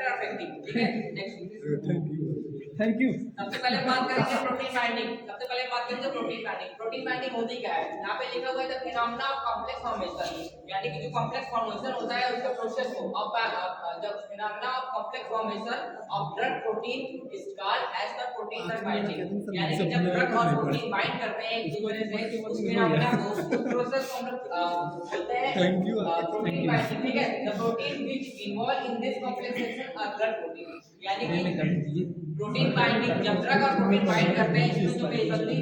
और अफेक्टिव, ठीक है। Next, thank you. सबसे पहले बात करेंगे प्रोटीन बाइंडिंग। सबसे पहले बात करेंगे प्रोटीन बाइंडिंग। प्रोटीन बाइंडिंग होती क्या है? यहाँ पे लिखा हुआ है the phenomena of complex formation, यानी कि जो कॉम्प्लेक्स फॉर्मेशन होता है उसके प्रोसेस को जब phenomena of complex formation of drug protein is called as the protein drug binding, यानी कि जब ड्रग और प्रोटीन बाइंड करते हैं एक दूसरे से उस फिनोमेना को, उस प्रोसेस को हम लोग बोलते हैं प्रोटीन बाइंडिंग, ठीक है। The protein which involve in this complexation are drug protein, यानी कि प्रोटीन बाइंडिंग जब ड्रग और प्रोटीन बाइंड करते हैं इसमें जो बेसिकली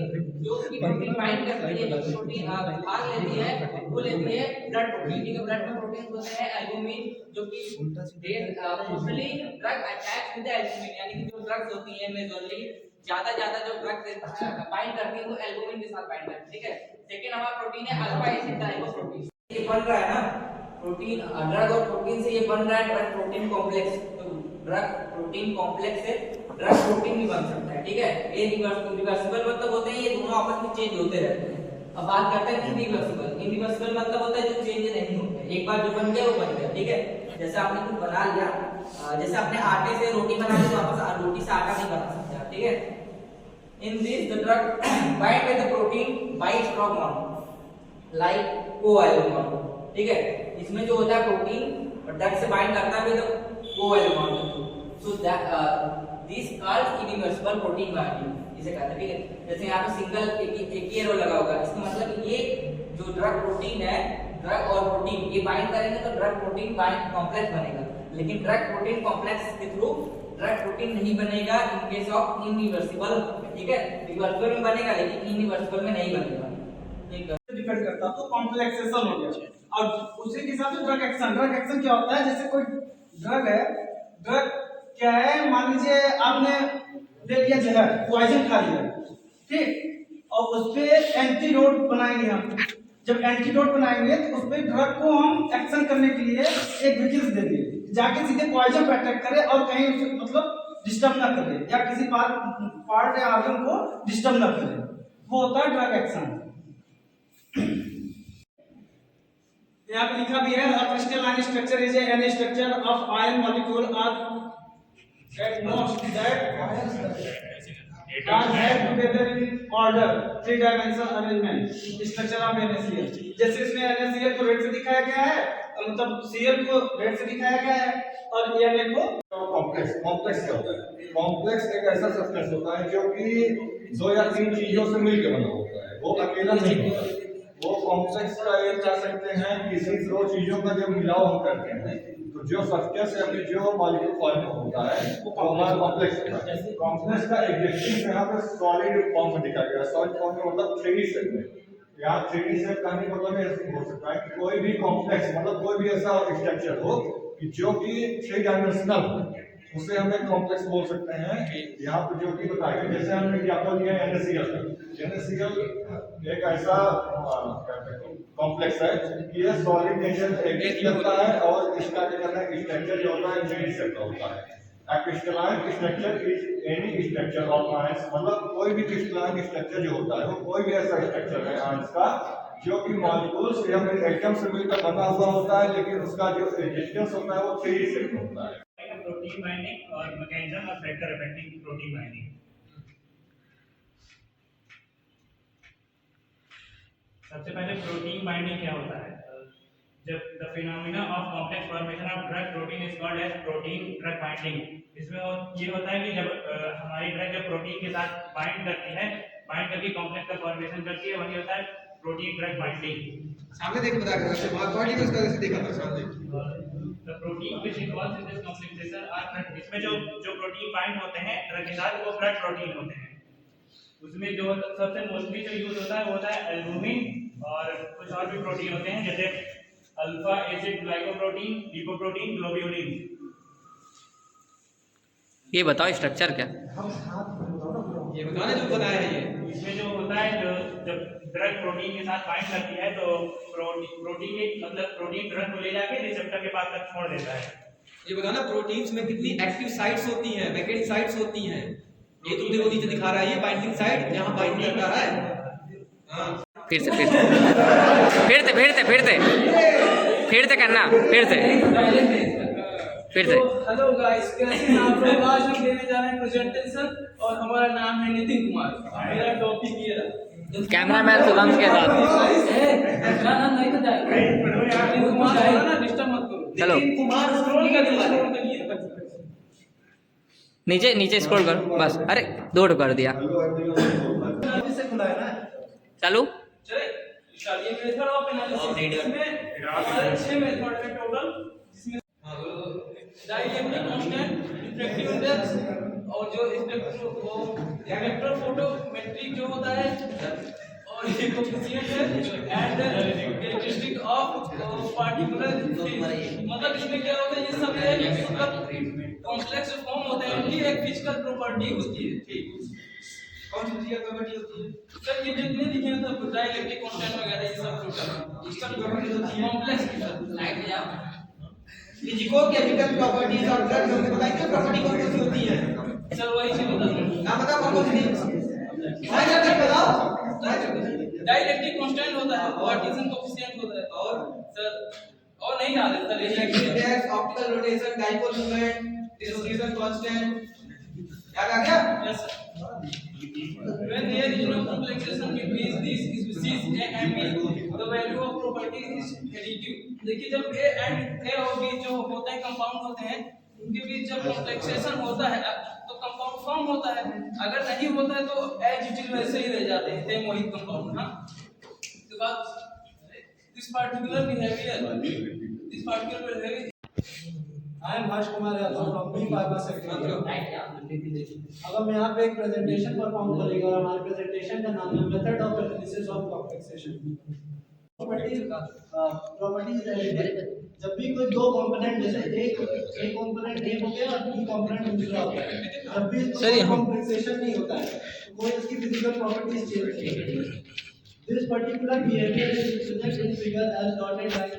जो उसकी प्रोटीन बाइंड करती है, जो प्रोटीन भाग लेती है वो लेती है ब्लड प्रोटीन, ठीक है। ब्लड में प्रोटीन होते हैं एल्बुमिन, जो कि mostly drug attach with albumin, यानी कि जो ड्रग्स होती है मेजरली ज्यादा जो ड्रग्स बाइंड करती है वो एल्बुमिन के साथ बाइंड करती है, ठीक है। सेकंड हमारा प्रोटीन है अल्फा एसिड ट्राइफॉस्फेट, ये बन रहा है ना प्रोटीन, ड्रग और प्रोटीन से ये बन रहा है ड्रग प्रोटीन कॉम्प्लेक्स। तो ड्रग प्रोटीन कॉम्प्लेक्स से ड्रग प्रोटीन भी बन सकता है, ठीक है। ये रिवर्सिबल मतलब होते हैं, ये दोनों आपस में चेंज होते रहते हैं। अब बात करते हैं इनरिवर्सिबल। इनरिवर्सिबल मतलब होता है जो चेंज नहीं होते, एक बार जो बन गया वो बन गया, ठीक है। जैसे आपने कुछ बना लिया, जैसे आपने आटे से रोटी बना ली, वापस रोटी से आटा नहीं बना सकते, ठीक है। In this the drug bind with the protein bye strong bond like covalent bond, ठीक है। इसमें जो होता है प्रोटीन ड्रग से बाइंड करता है with covalent bond, so that this called irreversible protein binding, इसे कहते हैं, ठीक है। जैसे यहाँ पे सिंगल एक ही एरो लगा होगा, इसका मतलब ये जो ड्रग प्रोटीन है, ड्रग और प्रोटीन ये बाइंड करेंगे तो ड्रग प्रोटीन बाइंड कॉम्प्लेक्स बनेगा, लेकिन ड्रग प्रोटीन कॉम्प्लेक्स के थ्रू ड्रग प्रोटीन नहीं बनेगा इन केस ऑफ इनरिवर्सिबल, ठीक है। रिवर्सिबल में बनेगा लेकिन इनरिवर्सिबल में नहीं बनेगा, ठीक है। डिपेंड करता तो कॉम्प्लेक्सेशन हो गया। और उसी के साथ ड्रग एक्शन, ड्रग एक्शन क्या होता है? जैसे कोई ड्रग है, ड्रग क्या है, मान लीजिए आपने ले लिया जहर, पॉइजन खा लिया, ठीक, और उस पे एंटीडोट बनाएंगे हम। जब एंटीडोट बनाएंगे तो उस पे ड्रग को हम एक्शन करने के लिए एक विजिल्स देंगे, जाके सीधे पॉइजन पे अटैक करे और कहीं उसे मतलब डिस्टर्ब ना करे या किसी पार्ट या ऑर्गन को डिस्टर्ब ना करे, वो होता है ड्रग एक्शन। यहाँ पे लिखा भी है crystalline structure is an structure of ion molecule are at most that are held together in order, three dimensional arrangement, structure of NaCl। जैसे इसमें NaCl को रेड से दिखाया गया है, मतलब Cl को रेड से दिखाया गया है, और Na को कॉम्प्लेक्स क्या होता है? कॉम्प्लेक्स एक ऐसा सब्सटेंस होता है जो कि दो या तीन चीजों से मिलकर बना होता है, वो अकेला नहीं होता। वो कॉम्प्लेक्स का ये कह सकते हैं किसी दो चीजों का जब मिलाव हम करते हैं तो जो सब्सटेंस या फिर जो मॉलिक्यूल फॉर्म होता है वो हमारा कॉम्प्लेक्स होता है। कॉम्प्लेक्स का एग्जिस्टेंस यहाँ पे सॉलिड फॉर्म में दिखाया गया है। सॉलिड फॉर्म में मतलब 3D सेट में। यहाँ 3D सेट कहने का मतलब ऐसे हो सकता है कि कोई भी कॉम्प्लेक्स मतलब कोई भी ऐसा स्ट्रक्चर हो कि जो कि 3 डायमेंशनल हो, उसे हम एक कॉम्प्लेक्स बोल सकते हैं। यहाँ पे जो कि बताया गया, जैसे हमने एग्जांपल दिया NaCl का। NaCl एक ऐसा कॉम्प्लेक्स है कि ये सॉलिड नेचर एग्जिस्ट करता है और इसका क्या कहना है स्ट्रक्चर जो होता है 3D सेट का होता है। A crystalline structure is any structure of ions, मतलब कोई भी क्रिस्टलाइन स्ट्रक्चर जो होता है वो कोई भी ऐसा स्ट्रक्चर है आयंस का जो कि मॉलिक्यूल्स या फिर एटम से मिलकर बना हुआ होता है, लेकिन उसका जो एग्जिस्टेंस होता है वो 3D सेट में होता है। प्रोटीन बाइंडिंग और mechanism of factor affecting protein binding. सबसे पहले प्रोटीन बाइंडिंग क्या होता है? जब the phenomena of complex formation of drug protein is called as protein drug binding. इसमें ये होता है कि जब हमारी ड्रग जब प्रोटीन के साथ बाइंड करती है, बाइंड करके कॉम्प्लेक्स का फॉर्मेशन करती है, वही होता है प्रोटीन ड्रग बाइंडिंग। सामने देख बता कर से बात पार्टी को इसका देखा था सामने। The protein which involves in this complexation are, इसमें जो प्रोटीन बाइंड होते हैं ड्रग के साथ वो ब्लड प्रोटीन होते हैं। उसमें जो सबसे मोस्टली जो यूज होता है वो होता है एल्बुमिन और कुछ और भी प्रोटीन होते हैं जैसे alpha acid glycoprotein, lipoprotein, globulin. ये बताओ स्ट्रक्चर क्या? ये बताने जो बनाया है ये। इसमें जो होता है जो जब ड्रग प्रोटीन के साथ बाइंड करती है तो प्रोटीन के मतलब प्रोटीन ड्रग को ले जाके रिसेप्टर के पास तक छोड़ देता है। ये बताना प्रोटीन्स में कितनी एक्टिव साइट्स होती हैं, मैकेनिक साइट्स होती हैं। ये तो देखो नीचे दिखा रहा है, ये बाइंडिंग साइट जहां बाइंड कर रहा है। हां फिर से फिर से करना, फिर से। हेलो गाइस, कैसे हैं आप लोग? आज हम देने जा रहे हैं प्रेजेंटेशन और हमारा नाम है नितिन कुमार। मेरा टॉपिक ये रहा। कैमरामैन सुगंध के साथ। मेरा नाम नहीं पता है। नितिन कुमार है ना, डिस्टर्ब मत करो। चलो। नितिन कुमार स्क्रॉल करिए। नीचे नीचे स्क्रॉल करो बस। अरे 2 कर दिया। से खुला है ना। चालू। चले स्टार्ट। ये मेथड ऑफ एनालिसिस में हमारे 6 मेथड है टोटल, जिसमें डायलेक्ट्रिक कांस्टेंट, रिफ्रैक्टिव इंडेक्स और जो स्पेक्ट्रोफोटोमेट्रिक जो होता है और ये कोएफिशिएंट है एंड कैरेक्टरिस्टिक ऑफ पार्टिकुलर। मतलब इसमें क्या होता है, ये सब है मतलब कॉम्प्लेक्स फॉर्म होते हैं, इनकी एक फिजिकल प्रॉपर्टी होती है। ठीक, कौन सी फिजिकल प्रॉपर्टी होती है सर? ये जितने दिखे हैं सब डायलेक्ट्रिक कांस्टेंट वगैरह ये सब टोटल इसका प्रॉपर्टी होती है कॉम्प्लेक्स की। लाइट जाओ फिजिको केमिकल प्रॉपर्टीज और ड्रग हमने बताई क्या प्रॉपर्टी कौन कौन सी होती है? सर वही चीज बता रहा हूं। नाम बताओ कौन कौन सी? हां क्या बताओ। डायलेक्ट्रिक कांस्टेंट होता है, पार्टीशन कोएफिशिएंट होता है और सर और नहीं याद है sir. Electric index, optical rotation, dipole moment, distribution constant याद आ गया? Yes sir. When there is no complexation between these species A and B, the value of property is additive. देखिए जब A and A और B जो होते हैं compound होते हैं, उनके बीच जब कॉम्प्लेक्सेशन होता है तो कंपाउंड फॉर्म होता है। अगर नहीं होता है तो एज इट इज वैसे ही रह जाते हैं सेम वही कंपाउंड। हां, उसके बाद this particular behaviour I am Harsh Kumar Yadav from B Pharma Sector। अब हम यहाँ पे एक प्रेजेंटेशन परफॉर्म करेंगे और हमारे प्रेजेंटेशन का नाम है method of analysis of complexation. Properties जब भी कोई दो कंपोनेंट जैसे एक कंपोनेंट ए हो गया और बी कंपोनेंट दूसरा होता है, जब भी कॉम्प्लेक्सेशन नहीं होता है तो कोई इसकी फिजिकल प्रॉपर्टीज चेंज नहीं होती। This particular behaviour is represented in figure as dotted line.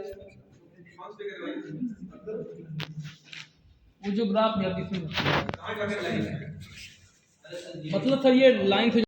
वो जो ग्राफ है इसमें मतलब सर ये लाइन से